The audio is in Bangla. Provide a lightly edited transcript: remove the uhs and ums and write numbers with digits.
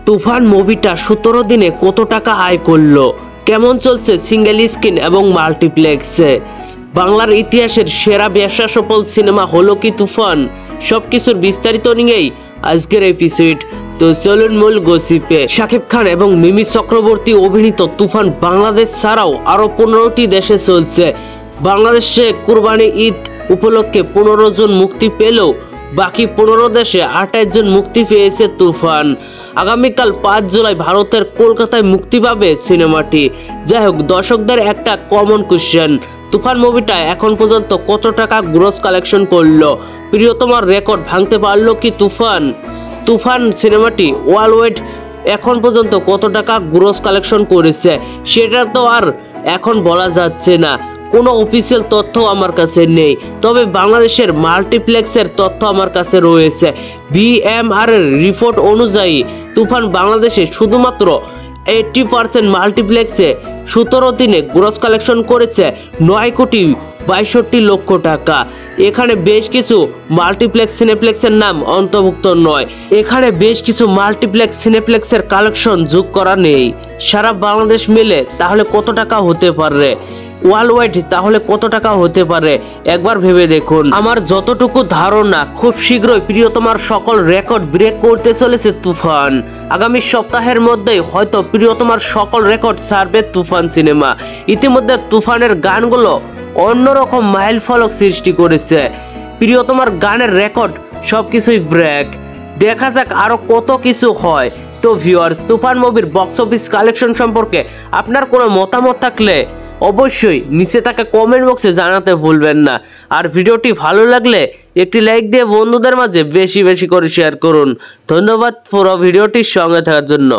তুফান মুভিটা 17 দিনে কত টাকা আয় করলো, কেমন চলছে সিঙ্গেল স্ক্রিন এবং মাল্টিপ্লেক্সে, বাংলার ইতিহাসের সেরা ব্যবসা সফল সিনেমা হলো কি তুফান, সবকিছুর বিস্তারিত নিয়েই আজকের এপিসোড। তো চলুন মূল গসিপে। শাকিব খান এবং মিমি চক্রবর্তী অভিনীত তুফান বাংলাদেশ ছাড়াও আরো 15টি দেশে চলছে। বাংলাদেশে কুরবানি ঈদ উপলক্ষে 15 জন মুক্তি পেলেও বাকি 15 দেশে 28 জন মুক্তি পেয়েছে তুফান। আগামীকাল 5 জুলাই ভারতের কলকাতায় মুক্তি পাবে সিনেমাটি। যাই হোক, দর্শকদের একটা কমন কোশ্চেন, তুফান মুভিটা এখন পর্যন্ত কত টাকা গ্রস কালেকশন করলো, প্রিয়তমার রেকর্ড ভাঙতে পারলো কি তুফান? তুফান সিনেমাটি ওয়ার্ল্ড ওয়াইড এখন পর্যন্ত কত টাকা গ্রস কালেকশন করেছে সেটা তো আর এখন বলা যাচ্ছে না, কোনো অফিসিয়াল তথ্য আমার কাছে নেই। তবে বাংলাদেশের মাল্টিপ্লেক্সের তথ্য আমার কাছে রয়েছে। বিএমআর এর রিপোর্ট অনুযায়ী তুফান বাংলাদেশে শুধুমাত্র 80% মাল্টিপ্লেক্সে 17 দিনে গ্রস কালেকশন করেছে 9,62,00,000 টাকা। এখানে বেশ কিছু মাল্টিপ্লেক্স সিনেপ্লেক্সের নাম অন্তর্ভুক্ত নয়। এখানে বেশ কিছু মাল্টিপ্লেক্স সিনেপ্লেক্সের কালেকশন যোগ করা নেই। সারা বাংলাদেশ মিলে তাহলে কত টাকা হতে পারে, ওয়ার্ল্ড ওয়াইড তাহলে কত টাকা হতে পারে একবার ভেবে দেখুন। আমার যতটুকু ধারণা খুব শীঘ্রই প্রিয়তমার সকল রেকর্ড ব্রেক করতে চলেছে তুফান। আগামী সপ্তাহের মধ্যেই হয়তো প্রিয়তমার সকল রেকর্ড ছাড়বে তুফান সিনেমা। ইতিমধ্যে তুফানের গানগুলো অন্যরকম মাইল ফলক সৃষ্টি করেছে। প্রিয়তমার গানের রেকর্ড সবকিছুই ব্রেক। দেখা যাক আরো কত কিছু হয়। তো ভিউয়ার্স, তুফান মুভির বক্স অফিস কালেকশন সম্পর্কে আপনার কোনো মতামত থাকলে অবশ্যই নিচে থাকা কমেন্ট বক্সে জানাতে ভুলবেন না। আর ভিডিওটি ভালো লাগলে একটি লাইক দিয়ে বন্ধুদের মাঝে বেশি বেশি করে শেয়ার করুন। ধন্যবাদ পুরো ভিডিওটির সঙ্গে থাকার জন্য।